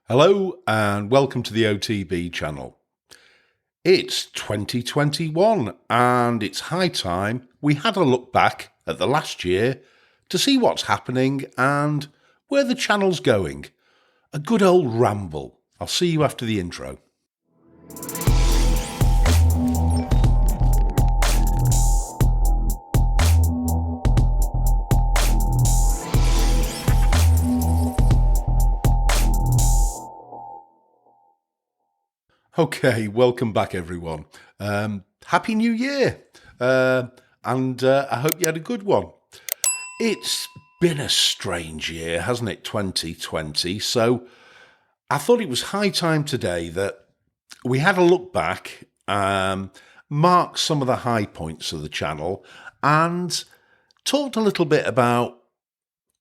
Hello and welcome to the OTB channel. It's 2021 and it's high time we had a look back at the last year to see what's happening and where the channel's going. A good old ramble. I'll see you after the intro. Okay, welcome back everyone. Happy New Year, and I hope you had a good one. It's been a strange year, hasn't it, 2020? So I thought it was high time today that we had a look back, marked some of the high points of the channel, and talked a little bit about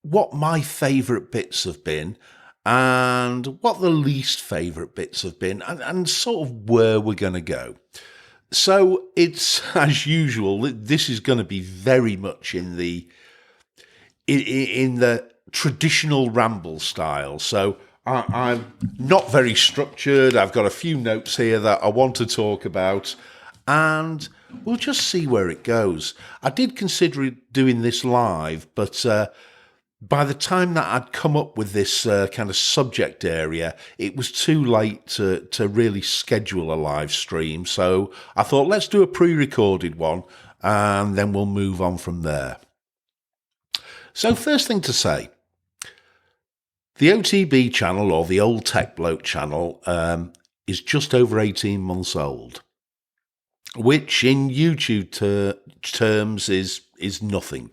what my favourite bits have been, and what the least favourite bits have been, and sort of where we're going to go. So it's, as usual, this is going to be very much in the traditional ramble style. So I'm not very structured. I've got a few notes here that I want to talk about, and we'll just see where it goes. I did consider doing this live, but by the time that I'd come up with this kind of subject area, it was too late to really schedule a live stream. So I thought, let's do a pre-recorded one and then we'll move on from there. So first thing to say, the OTB channel, or the OldTechBloke channel, is just over 18 months old, which in YouTube terms is nothing.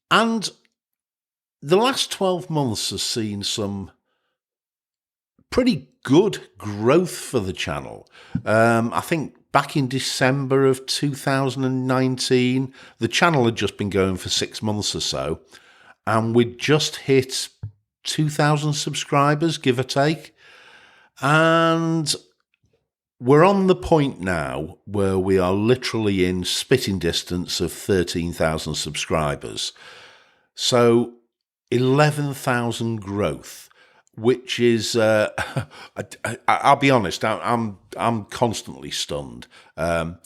And the last 12 months has seen some pretty good growth for the channel. I think back in December of 2019, the channel had just been going for 6 months or so, and we'd just hit 2,000 subscribers, give or take. And we're on the point now where we are literally in spitting distance of 13,000 subscribers. So 11,000 growth, which is, I'll be honest, I'm constantly stunned. At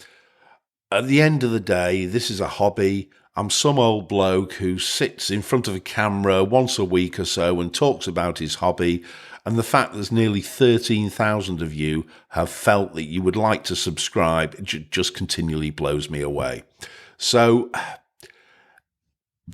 the end of the day, this is a hobby. I'm some old bloke who sits in front of a camera once a week or so and talks about his hobby. And the fact there's nearly 13,000 of you have felt that you would like to subscribe just continually blows me away. So,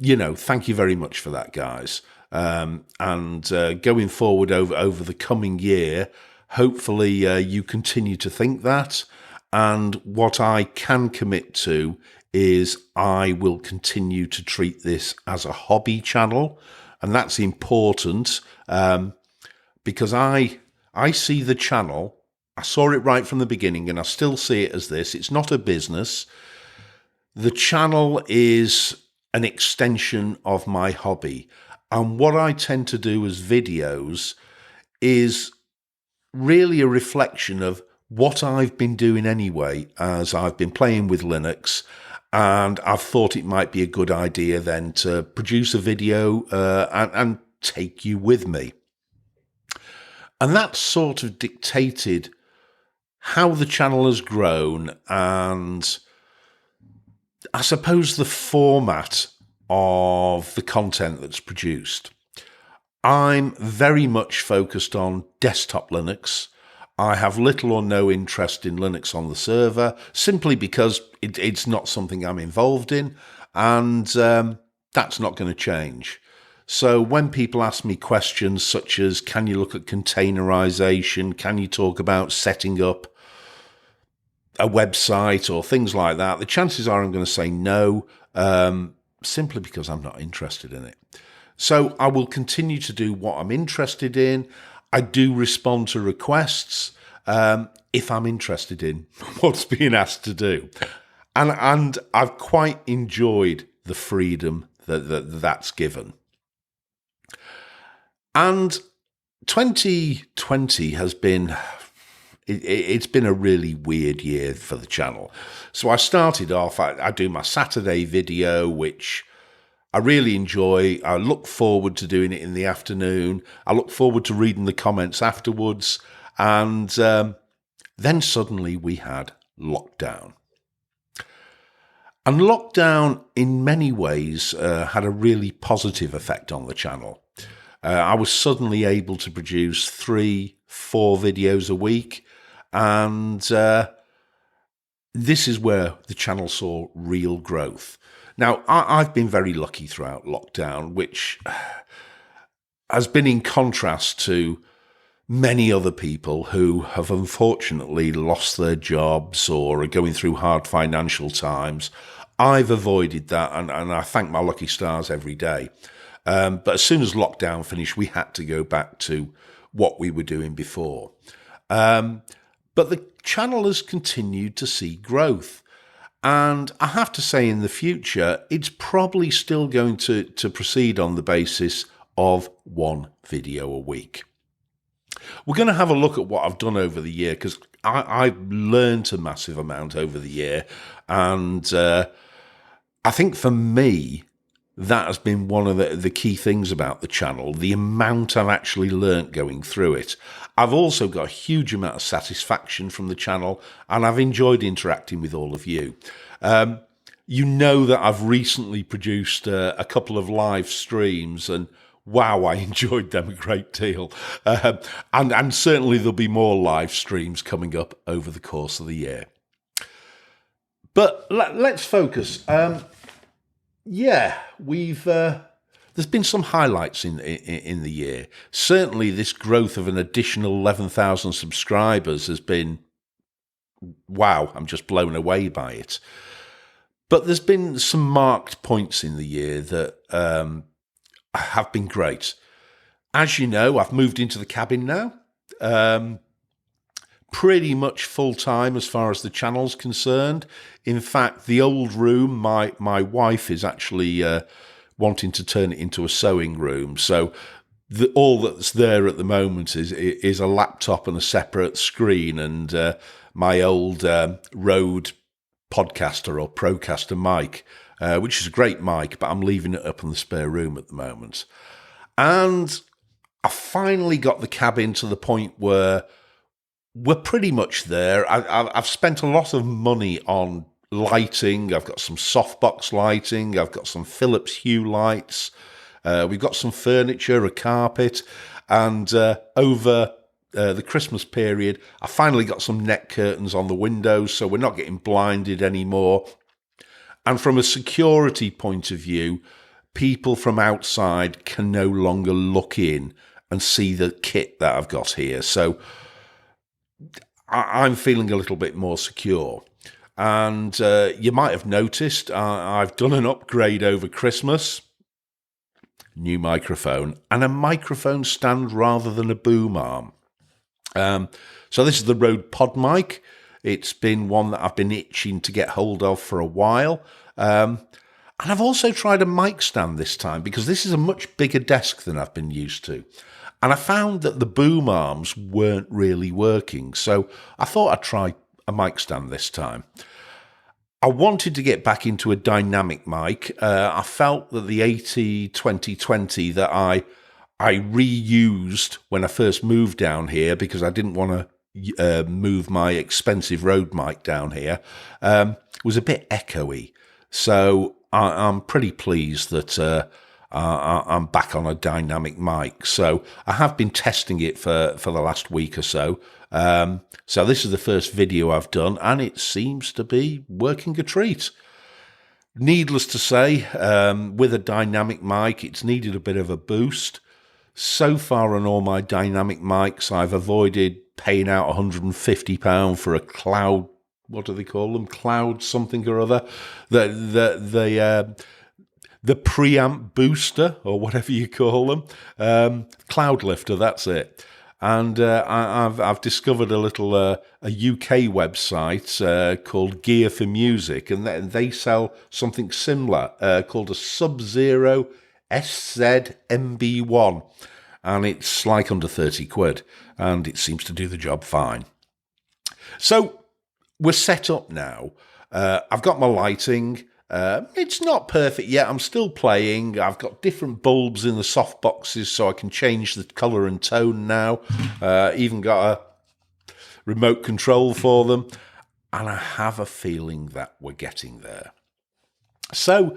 thank you very much for that, guys. And going forward over the coming year, hopefully you continue to think that. And what I can commit to is I will continue to treat this as a hobby channel. And that's important. Because I see the channel, I saw it right from the beginning, and I still see it as this. It's not a business. The channel is an extension of my hobby. And what I tend to do as videos is really a reflection of what I've been doing anyway, as I've been playing with Linux, and I've thought it might be a good idea then to produce a video and take you with me. And that sort of dictated how the channel has grown, and I suppose the format of the content that's produced. I'm very much focused on desktop Linux. I have little or no interest in Linux on the server, simply because it's not something I'm involved in, and that's not going to change. So when people ask me questions such as, can you look at containerization? Can you talk about setting up a website or things like that? The chances are I'm going to say no, simply because I'm not interested in it. So I will continue to do what I'm interested in. I do respond to requests if I'm interested in what's being asked to do. And I've quite enjoyed the freedom that's given. And 2020 has been, it's been a really weird year for the channel. So I started off, I do my Saturday video, which I really enjoy. I look forward to doing it in the afternoon. I look forward to reading the comments afterwards. And then suddenly we had lockdown. And lockdown, in many ways, had a really positive effect on the channel. I was suddenly able to produce 3-4 videos a week, and this is where the channel saw real growth. Now, I've been very lucky throughout lockdown, which has been in contrast to many other people who have unfortunately lost their jobs or are going through hard financial times. I've avoided that, and I thank my lucky stars every day. But as soon as lockdown finished, we had to go back to what we were doing before. But the channel has continued to see growth. And I have to say, in the future, it's probably still going to proceed on the basis of 1 video a week. We're going to have a look at what I've done over the year, because I've learned a massive amount over the year. And I think for me, that has been one of the key things about the channel, the amount I've actually learnt going through it. I've also got a huge amount of satisfaction from the channel, and I've enjoyed interacting with all of you. You know that I've recently produced a couple of live streams, and wow, I enjoyed them a great deal. And certainly there'll be more live streams coming up over the course of the year. But let's focus. Yeah, there's been some highlights in the year. Certainly this growth of an additional 11,000 subscribers has been, wow, I'm just blown away by it. But there's been some marked points in the year that have been great. As you know, I've moved into the cabin now. Pretty much full-time as far as the channel's concerned. In fact, the old room, my wife is actually wanting to turn it into a sewing room. So all that's there at the moment is a laptop and a separate screen, and my old Rode Podcaster or Procaster mic, which is a great mic, but I'm leaving it up in the spare room at the moment. And I finally got the cabin to the point where we're pretty much there. I've spent a lot of money on lighting. I've got some softbox lighting. I've got some Philips Hue lights. We've got some furniture, a carpet. And over the Christmas period, I finally got some net curtains on the windows, so we're not getting blinded anymore. And from a security point of view, people from outside can no longer look in and see the kit that I've got here. So I'm feeling a little bit more secure. And you might have noticed I've done an upgrade over Christmas. New microphone and a microphone stand rather than a boom arm. So this is the Rode Pod mic. It's been one that I've been itching to get hold of for a while. And I've also tried a mic stand this time, because this is a much bigger desk than I've been used to. And I found that the boom arms weren't really working. So I thought I'd try a mic stand this time. I wanted to get back into a dynamic mic. I felt that the AT2020 that I reused when I first moved down here, because I didn't want to move my expensive Rode mic down here, was a bit echoey. So I'm pretty pleased that I'm back on a dynamic mic. So I have been testing it for the last week or so. So this is the first video I've done, and it seems to be working a treat. Needless to say, with a dynamic mic, it's needed a bit of a boost. So far on all my dynamic mics, I've avoided paying out £150 for a cloud, what do they call them? Cloud something or other. The preamp booster, or whatever you call them. Cloud lifter, that's it. And I've discovered a little a UK website called Gear for Music, and they sell something similar called a Sub-Zero SZ-MB1, and it's like under 30 quid, and it seems to do the job fine. So we're set up now. I've got my lighting. It's not perfect yet. I'm still playing. I've got different bulbs in the soft boxes so I can change the colour and tone now. Even got a remote control for them. And I have a feeling that we're getting there. So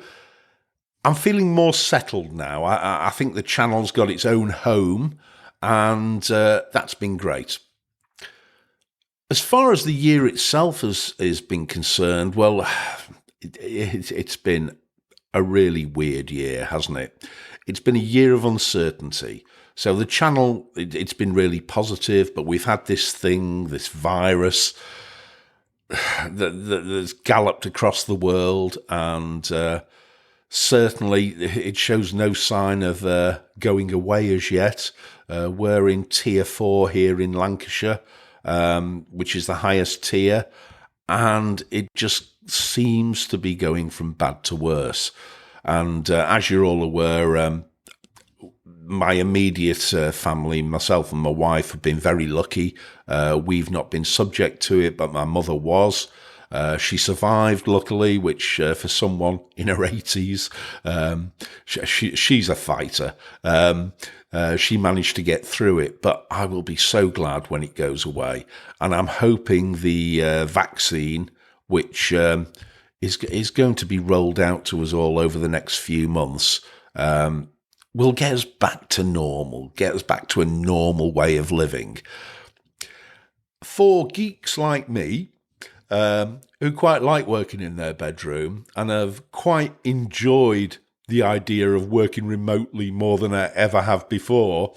I'm feeling more settled now. I think the channel's got its own home, and that's been great. As far as the year itself has been concerned, well, it's been a really weird year, hasn't it? It's been a year of uncertainty. So the channel, it's been really positive, but we've had this virus that's galloped across the world, and certainly it shows no sign of going away as yet. We're in tier 4 here in Lancashire, which is the highest tier, and it just seems to be going from bad to worse. And as you're all aware, my immediate family, myself and my wife, have been very lucky. We've not been subject to it, but my mother was. She survived, luckily, which for someone in her 80s, she's a fighter. She managed to get through it, but I will be so glad when it goes away. And I'm hoping the vaccine, which is going to be rolled out to us all over the next few months, will get us back to normal, get us back to a normal way of living. For geeks like me, who quite like working in their bedroom and have quite enjoyed the idea of working remotely more than I ever have before,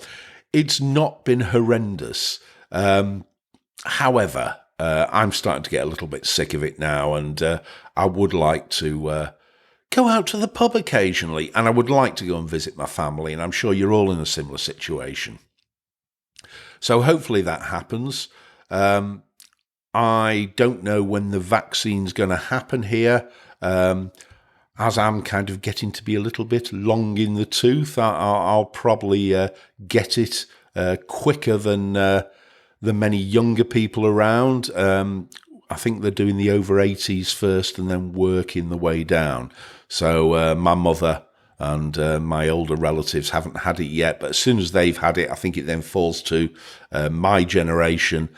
it's not been horrendous. However, I'm starting to get a little bit sick of it now, and I would like to go out to the pub occasionally, and I would like to go and visit my family, and I'm sure you're all in a similar situation. So hopefully that happens. I don't know when the vaccine's going to happen here. As I'm kind of getting to be a little bit long in the tooth, I'll probably get it quicker than the many younger people around. I think they're doing the over 80s first and then working the way down. So my mother and my older relatives haven't had it yet, but as soon as they've had it, I think it then falls to my generation,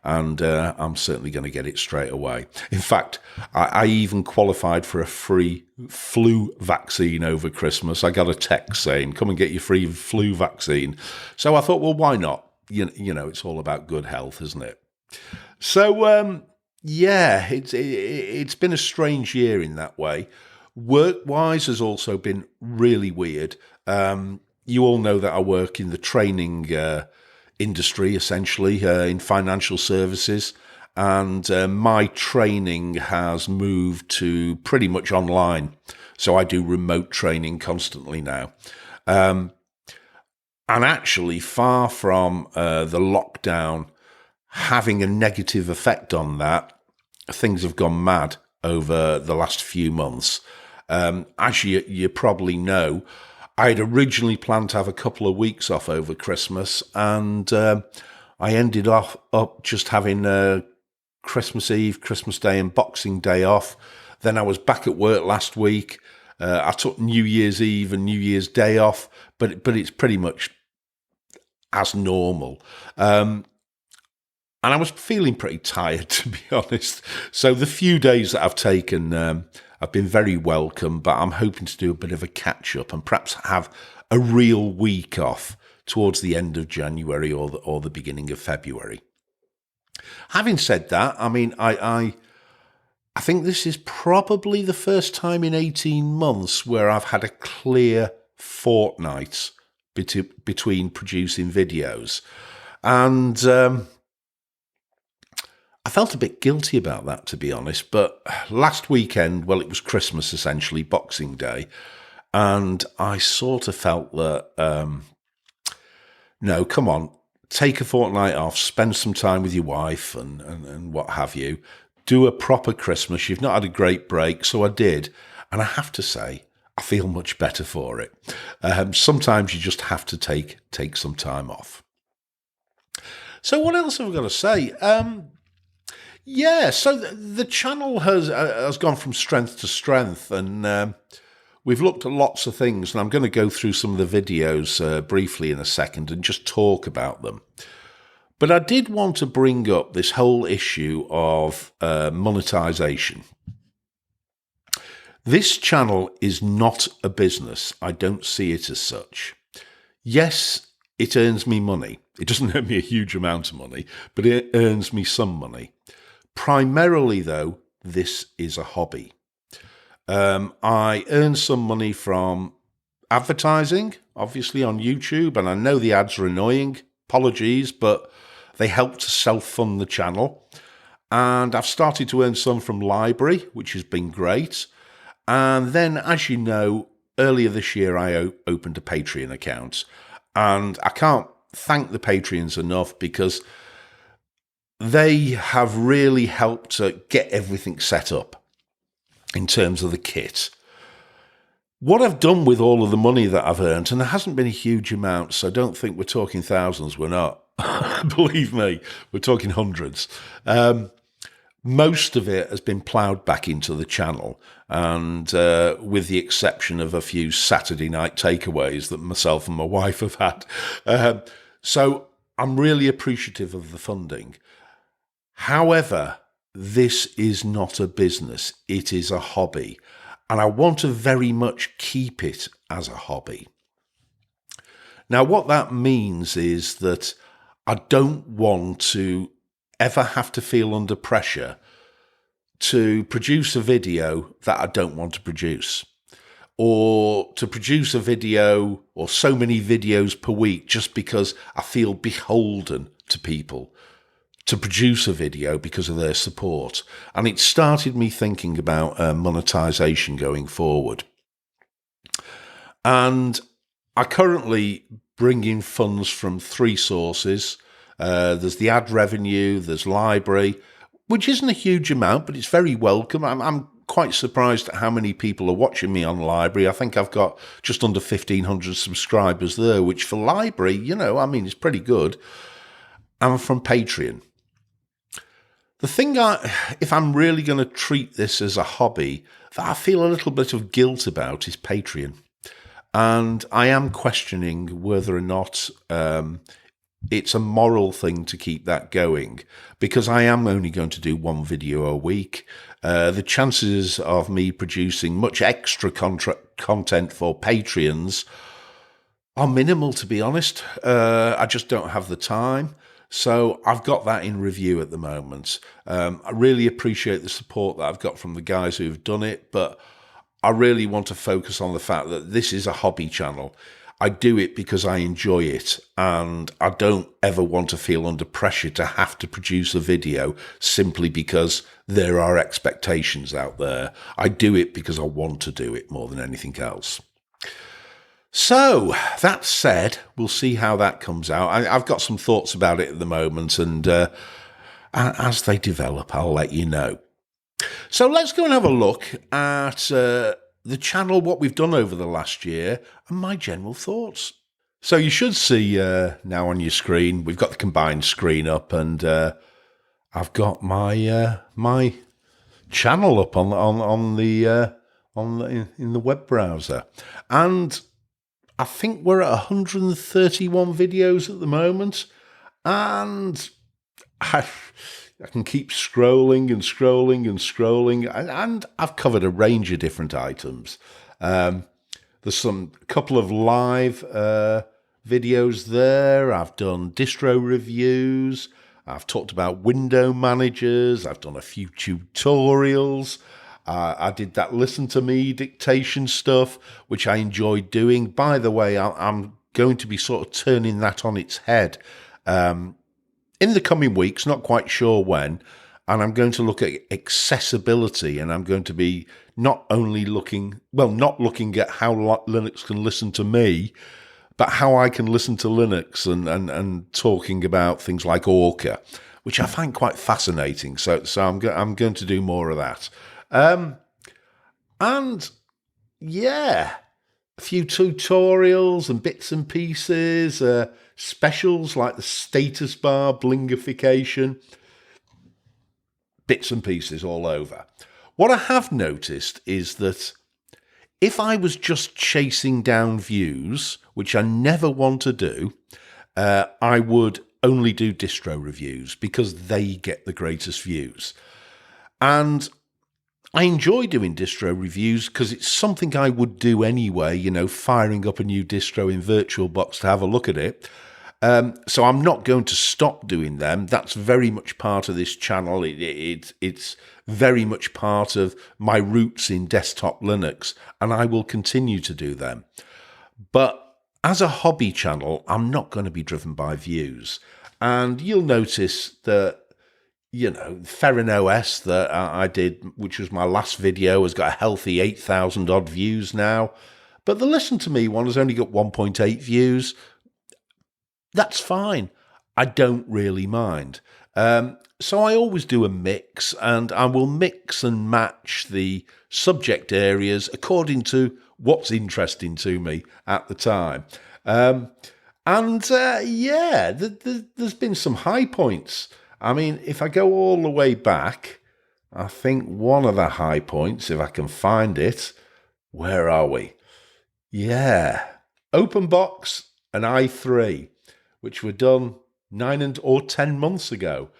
and I'm certainly going to get it straight away. In fact, I even qualified for a free flu vaccine over Christmas. I got a text saying, come and get your free flu vaccine. So I thought, well, why not? You know, it's all about good health, isn't it? So, yeah, it's been a strange year in that way. Work-wise has also been really weird. You all know that I work in the training industry, essentially, in financial services, and my training has moved to pretty much online. So I do remote training constantly now. And actually, far from the lockdown having a negative effect on that, things have gone mad over the last few months. As you probably know, I had originally planned to have a couple of weeks off over Christmas, and I ended up just having Christmas Eve, Christmas Day, and Boxing Day off. Then I was back at work last week. I took New Year's Eve and New Year's Day off, but it's pretty much as normal. And I was feeling pretty tired, to be honest. So the few days that I've taken have been very welcome, but I'm hoping to do a bit of a catch-up and perhaps have a real week off towards the end of January or the beginning of February. Having said that, I mean, I think this is probably the first time in 18 months where I've had a clear fortnight between producing videos. And I felt a bit guilty about that, to be honest, but last weekend, well, it was Christmas, essentially, Boxing Day, and I sort of felt that, no, come on, take a fortnight off, spend some time with your wife and what have you, do a proper Christmas. You've not had a great break, so I did, and I have to say, I feel much better for it. Sometimes you just have to take some time off. So what else have I got to say? Yeah, so the channel has gone from strength to strength, and we've looked at lots of things, and I'm going to go through some of the videos briefly in a second and just talk about them. But I did want to bring up this whole issue of monetization. This channel is not a business. I don't see it as such. Yes, it earns me money. It doesn't earn me a huge amount of money, but it earns me some money. Primarily, though, this is a hobby. I earn some money from advertising, obviously on YouTube, and I know the ads are annoying. Apologies, but they help to self-fund the channel. And I've started to earn some from library, which has been great. And then, as you know, earlier this year, I opened a Patreon account. And I can't thank the Patreons enough because they have really helped to get everything set up in terms of the kit. What I've done with all of the money that I've earned, and there hasn't been a huge amount, so don't think we're talking thousands, we're not. Believe me, we're talking hundreds. Most of it has been ploughed back into the channel, and with the exception of a few Saturday night takeaways that myself and my wife have had. So I'm really appreciative of the funding. However, this is not a business, it is a hobby, and I want to very much keep it as a hobby. Now, what that means is that I don't want to ever have to feel under pressure to produce a video that I don't want to produce, or to produce a video or so many videos per week just because I feel beholden to people to produce a video because of their support. And it started me thinking about monetization going forward. And I currently bring in funds from 3 sources. There's the ad revenue, there's library, which isn't a huge amount, but it's very welcome. I'm quite surprised at how many people are watching me on library. I think I've got just under 1,500 subscribers there, which for library, it's pretty good. And from Patreon. The thing, if I'm really going to treat this as a hobby, that I feel a little bit of guilt about is Patreon. And I am questioning whether or not it's a moral thing to keep that going, because I am only going to do 1 video a week. The chances of me producing much extra content for Patreons are minimal, to be honest. I just don't have the time. So I've got that in review at the moment. I really appreciate the support that I've got from the guys who've done it, but I really want to focus on the fact that this is a hobby channel. I do it because I enjoy it, and I don't ever want to feel under pressure to have to produce a video simply because there are expectations out there. I do it because I want to do it more than anything else. So, that said, we'll see how that comes out. I've got some thoughts about it at the moment, and as they develop, I'll let you know. So let's go and have a look at the channel, what we've done over the last year, and my general thoughts. So you should see now on your screen, we've got the combined screen up, and I've got my my channel up in the web browser, and I think we're at 131 videos at the moment, and I can keep scrolling and scrolling and scrolling, and I've covered a range of different items. There's a couple of live videos there. I've done distro reviews. I've talked about window managers. I've done a few tutorials. I did that listen to me dictation stuff, which I enjoyed doing. By the way, I'm going to be sort of turning that on its head in the coming weeks, not quite sure when. And I'm going to look at accessibility, and I'm going to be not looking at how Linux can listen to me, but how I can listen to Linux, and talking about things like Orca, which I find quite fascinating. So I'm going to do more of that. And yeah, a few tutorials and bits and pieces, specials like the status bar blingification. bits and pieces all over. What I have noticed is that if I was just chasing down views, which I never want to do, I would only do distro reviews because they get the greatest views. And I enjoy doing distro reviews because it's something I would do anyway, firing up a new distro in VirtualBox to have a look at it. So I'm not going to stop doing them. That's very much part of this channel. It's very much part of my roots in desktop Linux, and I will continue to do them. But as a hobby channel, I'm not going to be driven by views. And you'll notice that, Ferrin OS that I did, which was my last video, has got a healthy 8,000 odd views now. But the Listen to Me one has only got 1.8 views. That's fine. I don't really mind. So I always do a mix, and I will mix and match the subject areas according to what's interesting to me at the time. There's been some high points. I mean, if I go all the way back, I think one of the high points, if I can find it, where are we? Yeah, OpenBox and i3, which were done 9 or 10 months ago.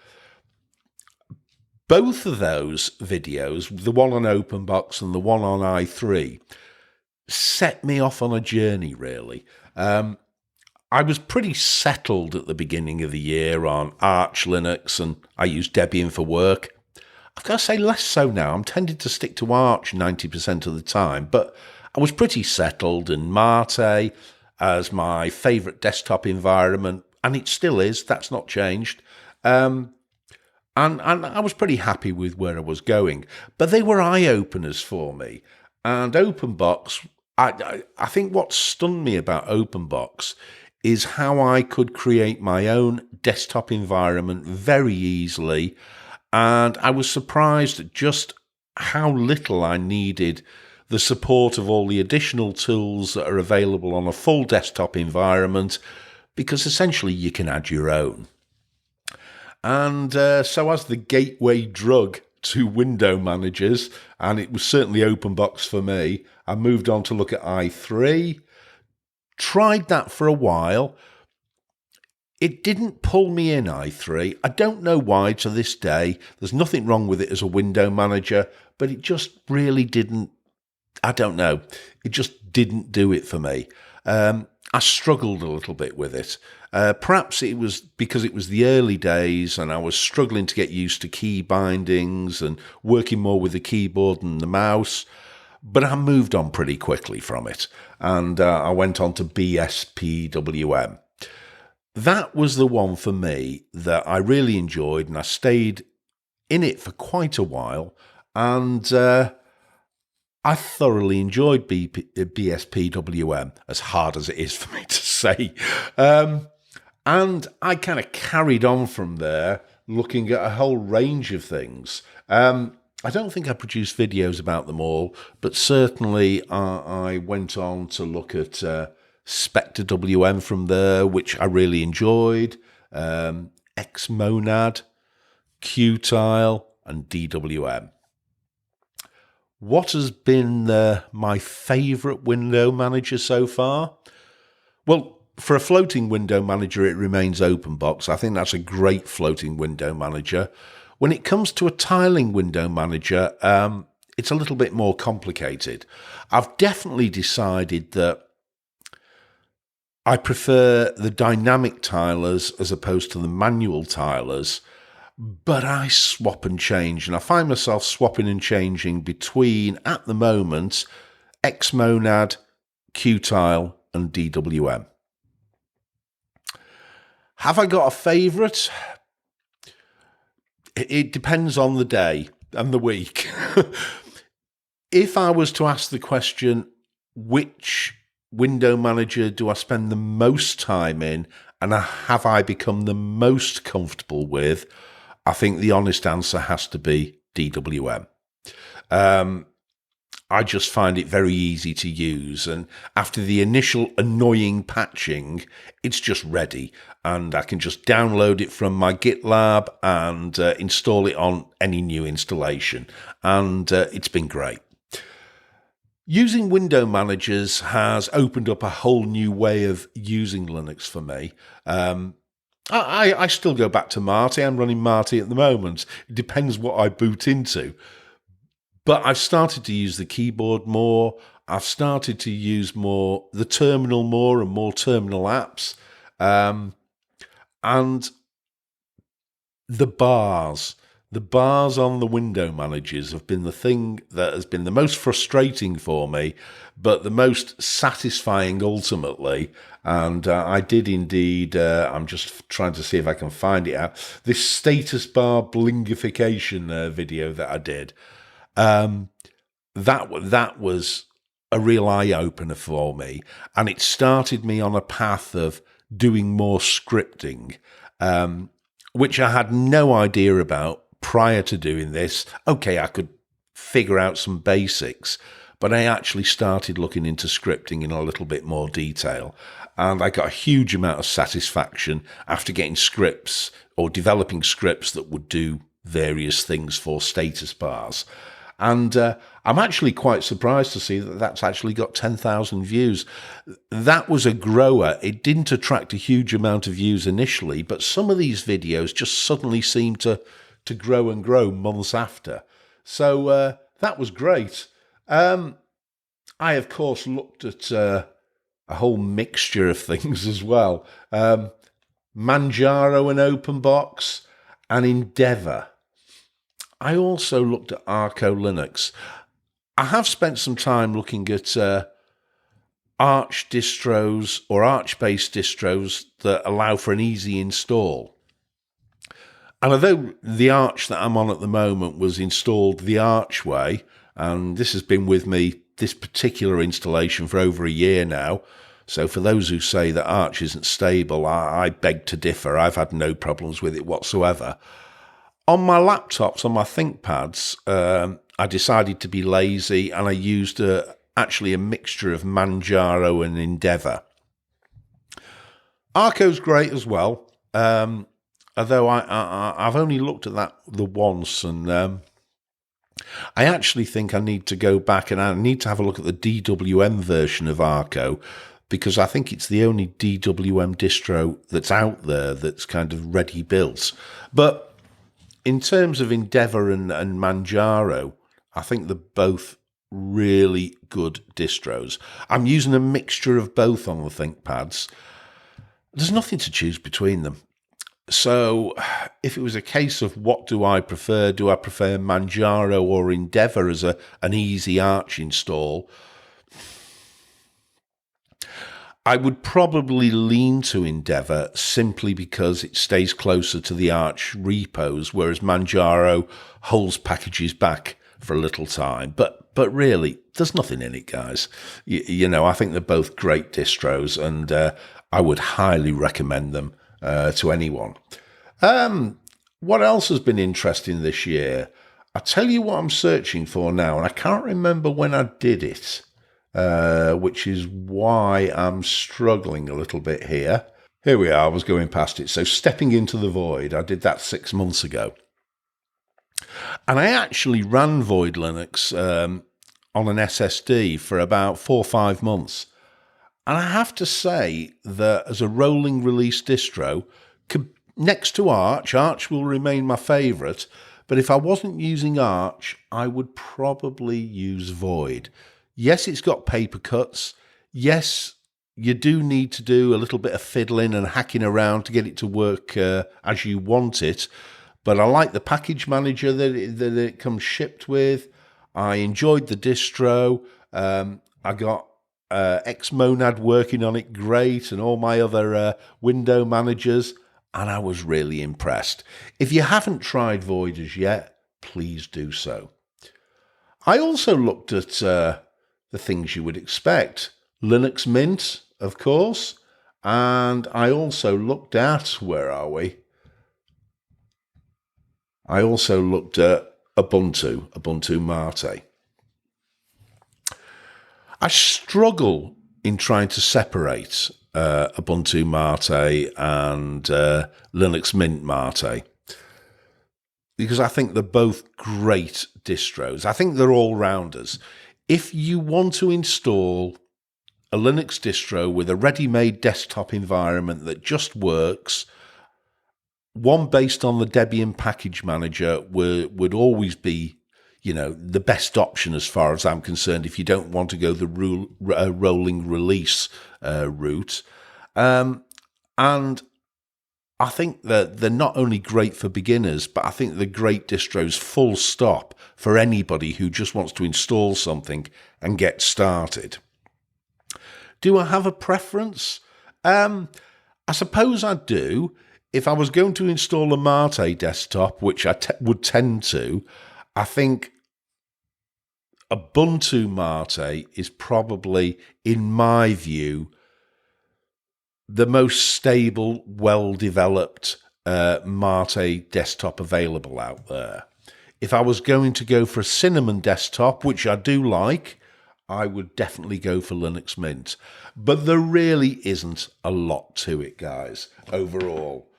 Both of those videos, the one on OpenBox and the one on i3, set me off on a journey, really. I was pretty settled at the beginning of the year on Arch Linux, and I used Debian for work. I've got to say less so now. I'm tending to stick to Arch 90% of the time, but I was pretty settled in MATE as my favourite desktop environment, and it still is. That's not changed. And I was pretty happy with where I was going. But they were eye-openers for me. And OpenBox, I think what stunned me about OpenBox is how I could create my own desktop environment very easily. And I was surprised at just how little I needed the support of all the additional tools that are available on a full desktop environment, because essentially you can add your own. And so as the gateway drug to window managers, and it was certainly OpenBox for me, I moved on to look at i3, tried that for a while. It didn't pull me in, i3. I don't know why to this day. There's nothing wrong with it as a window manager, but it just really didn't, I don't know, it just didn't do it for me. I struggled a little bit with it. Perhaps it was because it was the early days and I was struggling to get used to key bindings and working more with the keyboard and the mouse. But I moved on pretty quickly from it, and I went on to BSPWM. That was the one for me that I really enjoyed, and I stayed in it for quite a while, and I thoroughly enjoyed BSPWM, as hard as it is for me to say. And I kind of carried on from there, looking at a whole range of things. I don't think I produced videos about them all, but certainly I went on to look at Spectre WM from there, which I really enjoyed, Xmonad, Qtile, and DWM. What has been my favourite window manager so far? Well, for a floating window manager, it remains OpenBox. I think that's a great floating window manager. When it comes to a tiling window manager, it's a little bit more complicated. I've definitely decided that I prefer the dynamic tilers as opposed to the manual tilers, but I swap and change, and I find myself swapping and changing between, at the moment, Xmonad, Qtile, and DWM. Have I got a favourite? It depends on the day and the week. If I was to ask the question, which window manager do I spend the most time in and have I become the most comfortable with, I think the honest answer has to be DWM. I just find it very easy to use. And after the initial annoying patching, it's just ready. And I can just download it from my GitLab and install it on any new installation. And it's been great. Using window managers has opened up a whole new way of using Linux for me. I still go back to Mate. I'm running Mate at the moment. It depends what I boot into. But I've started to use the keyboard more. I've started to use the terminal more and more terminal apps. And the bars on the window managers have been the thing that has been the most frustrating for me, but the most satisfying ultimately. And I did indeed, I'm just trying to see if I can find it out, this status bar blingification video that I did. That was a real eye-opener for me, and it started me on a path of doing more scripting, which I had no idea about prior to doing this. Okay, I could figure out some basics, but I actually started looking into scripting in a little bit more detail, and I got a huge amount of satisfaction after getting scripts or developing scripts that would do various things for status bars. And I'm actually quite surprised to see that that's actually got 10,000 views. That was a grower. It didn't attract a huge amount of views initially, but some of these videos just suddenly seem to grow and grow months after. So that was great. I, of course, looked at a whole mixture of things as well. Manjaro and OpenBox and Endeavour. I also looked at Arco Linux. I have spent some time looking at Arch distros or Arch-based distros that allow for an easy install. And although the Arch that I'm on at the moment was installed the Arch way, and this has been with me, this particular installation, for over a year now, so for those who say that Arch isn't stable, I beg to differ. I've had no problems with it whatsoever. On my laptops, on my ThinkPads, I decided to be lazy, and I used actually a mixture of Manjaro and Endeavour. Arco's great as well, although I've only looked at that once, and I actually think I need to go back and I need to have a look at the DWM version of Arco, because I think it's the only DWM distro that's out there that's kind of ready built. But in terms of Endeavour and Manjaro, I think they're both really good distros. I'm using a mixture of both on the ThinkPads. There's nothing to choose between them. So if it was a case of what do I prefer Manjaro or Endeavour as an easy Arch install, I would probably lean to Endeavour simply because it stays closer to the Arch repos, whereas Manjaro holds packages back for a little time. But really, there's nothing in it, guys. You know, I think they're both great distros, and I would highly recommend them to anyone. What else has been interesting this year? I'll tell you what I'm searching for now, and I can't remember when I did it. Which is why I'm struggling a little bit here. Here we are, I was going past it. So stepping into the void, I did that 6 months ago. And I actually ran Void Linux on an SSD for about 4 or 5 months. And I have to say that as a rolling release distro, next to Arch will remain my favourite. But if I wasn't using Arch, I would probably use Void. Yes, it's got paper cuts. Yes, you do need to do a little bit of fiddling and hacking around to get it to work as you want it. But I like the package manager that it comes shipped with. I enjoyed the distro. I got Xmonad working on it great, and all my other window managers, and I was really impressed. If you haven't tried Void as yet, please do so. I also looked at the things you would expect. Linux Mint, of course. And I also looked at, where are we? I also looked at Ubuntu MintMATE. I struggle in trying to separate Ubuntu MATE and Linux Mint MATE, because I think they're both great distros. I think they're all-rounders. If you want to install a Linux distro with a ready-made desktop environment that just works, one based on the Debian package manager would always be, the best option as far as I'm concerned if you don't want to go the rolling release route. And I think that they're not only great for beginners, but I think they're great distros full stop for anybody who just wants to install something and get started. Do I have a preference? I suppose I do. If I was going to install a MATE desktop, which I would tend to, I think Ubuntu MATE is probably, in my view, the most stable, well-developed MATE desktop available out there. If I was going to go for a Cinnamon desktop, which I do like, I would definitely go for Linux Mint. But there really isn't a lot to it, guys, overall.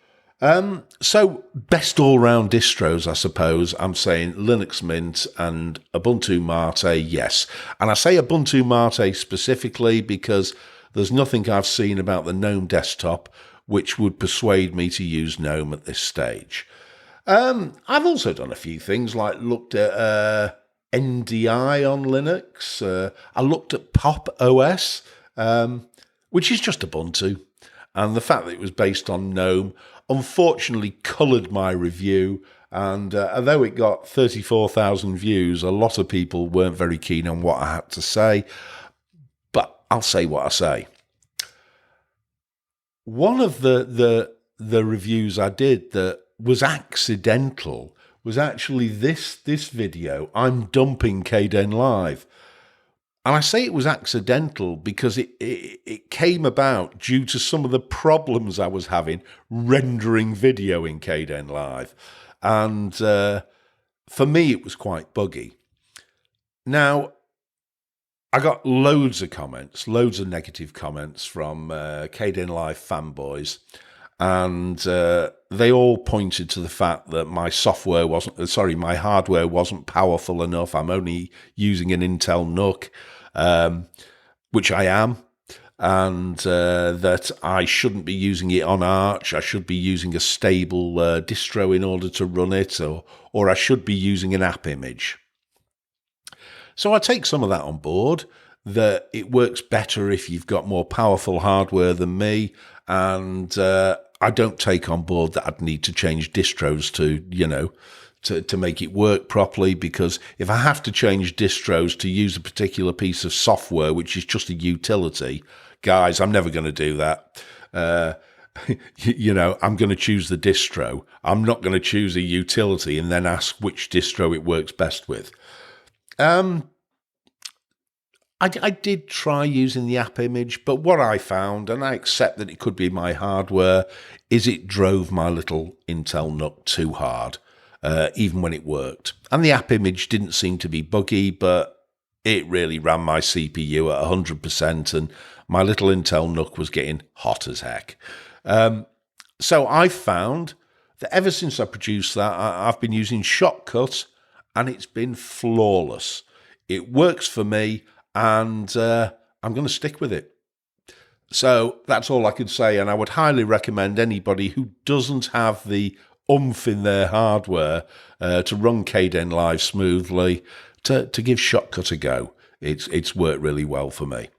So best all-round distros, I suppose, I'm saying Linux Mint and Ubuntu MATE, yes. And I say Ubuntu MATE specifically because there's nothing I've seen about the GNOME desktop which would persuade me to use GNOME at this stage. I've also done a few things, like looked at NDI on Linux. I looked at Pop OS, which is just Ubuntu. And the fact that it was based on GNOME unfortunately coloured my review. And although it got 34,000 views, a lot of people weren't very keen on what I had to say. But I'll say what I say. One of the reviews I did that was accidental was actually this video, I'm dumping Kdenlive. And I say it was accidental because it came about due to some of the problems I was having rendering video in Kdenlive. And for me, it was quite buggy. Now, I got loads of comments, loads of negative comments from Kdenlive fanboys. And they all pointed to the fact that my my hardware wasn't powerful enough. I'm only using an Intel NUC, which I am, and that I shouldn't be using it on Arch. I should be using a stable distro in order to run it, or I should be using an app image. So I take some of that on board, that it works better if you've got more powerful hardware than me, and I don't take on board that I'd need to change distros to make it work properly, because if I have to change distros to use a particular piece of software, which is just a utility, guys, I'm never going to do that. I'm going to choose the distro. I'm not going to choose a utility and then ask which distro it works best with. I did try using the app image, but what I found, and I accept that it could be my hardware, is it drove my little Intel NUC too hard, even when it worked. And the app image didn't seem to be buggy, but it really ran my CPU at 100%, and my little Intel NUC was getting hot as heck. So I found that ever since I produced that, I've been using Shotcut, and it's been flawless. It works for me, and I'm going to stick with it. So that's all I could say, and I would highly recommend anybody who doesn't have the oomph in their hardware to run Kdenlive smoothly to give Shotcut a go. It's worked really well for me.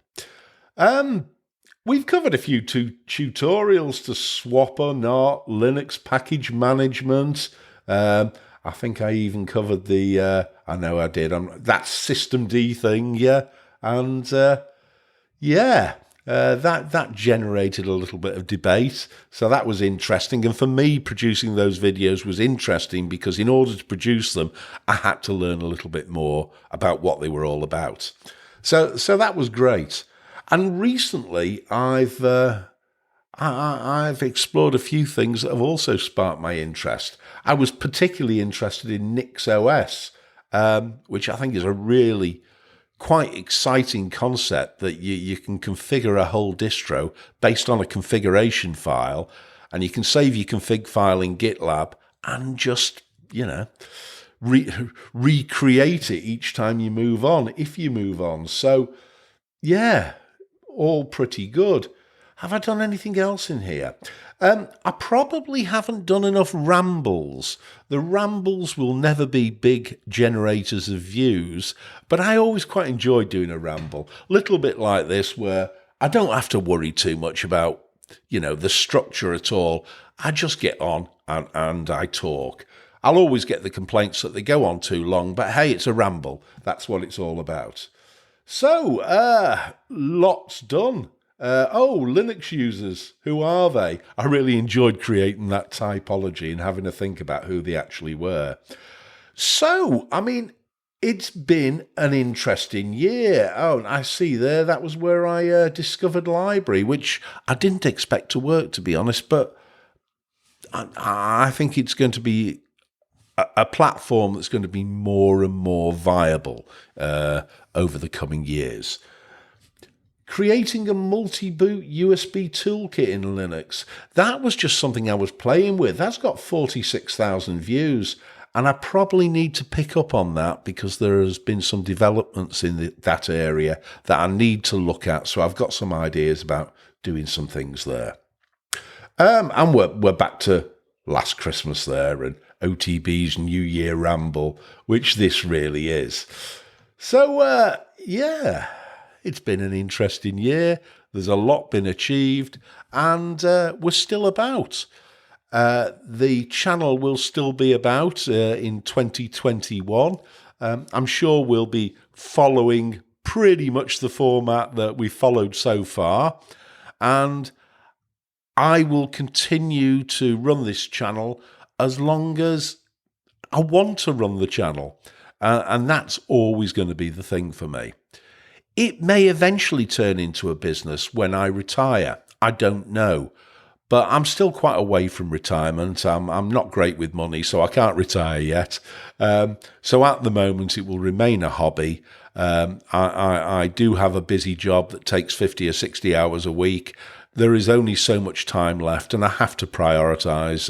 We've covered a few tutorials to swap or not, Linux package management. I think I even covered I know I did, that systemd thing, yeah. And that generated a little bit of debate. So that was interesting. And for me, producing those videos was interesting because in order to produce them, I had to learn a little bit more about what they were all about. So that was great. And recently, I've explored a few things that have also sparked my interest. I was particularly interested in NixOS, which I think is a really quite exciting concept that you can configure a whole distro based on a configuration file, and you can save your config file in GitLab and just, recreate it each time you move on, if you move on. So, yeah, all pretty good. Have I done anything else in here? I probably haven't done enough rambles. The rambles will never be big generators of views, but I always quite enjoy doing a ramble. Little bit like this, where I don't have to worry too much about, the structure at all. I just get on and I talk. I'll always get the complaints that they go on too long, but hey, it's a ramble. That's what it's all about. So, lots done. Linux users, who are they? I really enjoyed creating that typology and having to think about who they actually were. So, it's been an interesting year. Oh, I see there, that was where I discovered Library, which I didn't expect to work, to be honest, but I think it's going to be a platform that's going to be more and more viable over the coming years. Creating a multi-boot USB toolkit in Linux. That was just something I was playing with. That's got 46,000 views. And I probably need to pick up on that because there has been some developments in that area that I need to look at. So I've got some ideas about doing some things there. And we're back to last Christmas there and OTB's New Year Ramble, which this really is. So, it's been an interesting year. There's a lot been achieved, and we're still about. The channel will still be about in 2021. I'm sure we'll be following pretty much the format that we've followed so far, and I will continue to run this channel as long as I want to run the channel, and that's always going to be the thing for me. It may eventually turn into a business when I retire. I don't know. But I'm still quite away from retirement. I'm not great with money, so I can't retire yet. So at the moment, it will remain a hobby. I do have a busy job that takes 50 or 60 hours a week. There is only so much time left, and I have to prioritise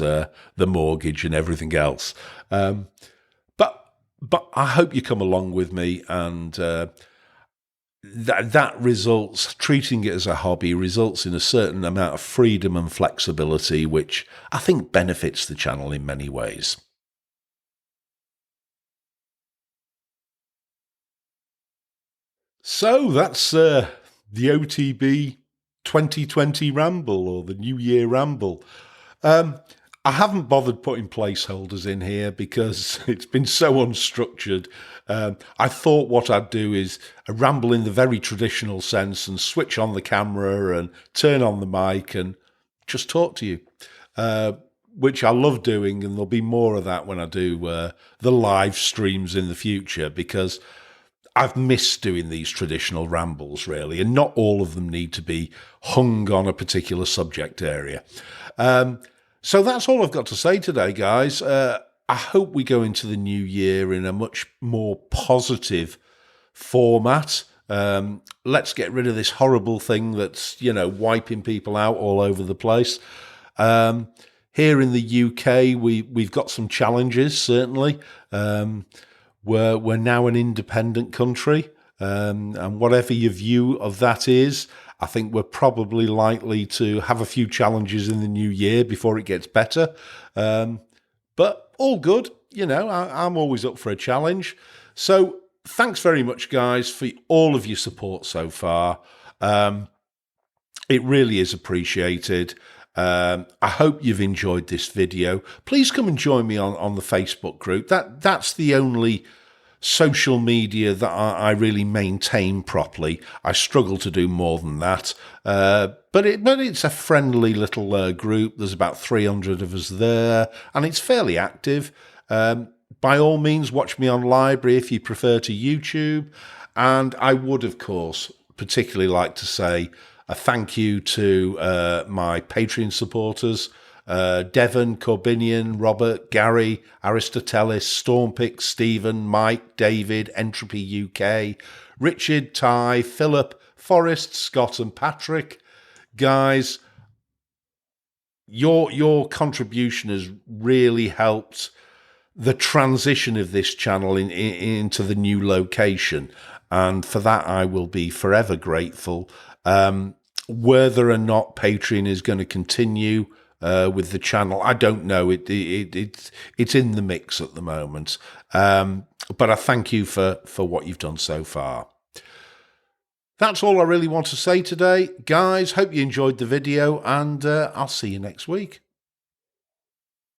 the mortgage and everything else. But I hope you come along with me, and that results, treating it as a hobby, results in a certain amount of freedom and flexibility, which I think benefits the channel in many ways. So that's the OTB 2020 Ramble, or the New Year Ramble. I haven't bothered putting placeholders in here because it's been so unstructured. I thought what I'd do is a ramble in the very traditional sense and switch on the camera and turn on the mic and just talk to you, which I love doing, and there'll be more of that when I do the live streams in the future, because I've missed doing these traditional rambles, really, and not all of them need to be hung on a particular subject area. So that's all I've got to say today, guys. I hope we go into the new year in a much more positive format. Let's get rid of this horrible thing that's, wiping people out all over the place. Here in the UK, we've got some challenges, certainly. We're now an independent country, and whatever your view of that is, I think we're probably likely to have a few challenges in the new year before it gets better. But all good, I'm always up for a challenge. So thanks very much, guys, for all of your support so far. It really is appreciated. I hope you've enjoyed this video. Please come and join me on the Facebook group. That's the only social media that I really maintain properly. I struggle to do more than that. But it's a friendly little group. There's about 300 of us there, and it's fairly active. By all means, watch me on Library if you prefer to YouTube. And I would, of course, particularly like to say a thank you to my Patreon supporters, Devon, Corbinian, Robert, Gary, Aristotelis, Stormpick, Stephen, Mike, David, Entropy UK, Richard, Ty, Philip, Forrest, Scott and Patrick. Guys, your contribution has really helped the transition of this channel into the new location. And for that, I will be forever grateful. Whether or not Patreon is going to continue with the channel, I don't know. It's in the mix at the moment. But I thank you for what you've done so far. That's all I really want to say today. Guys, hope you enjoyed the video, and I'll see you next week.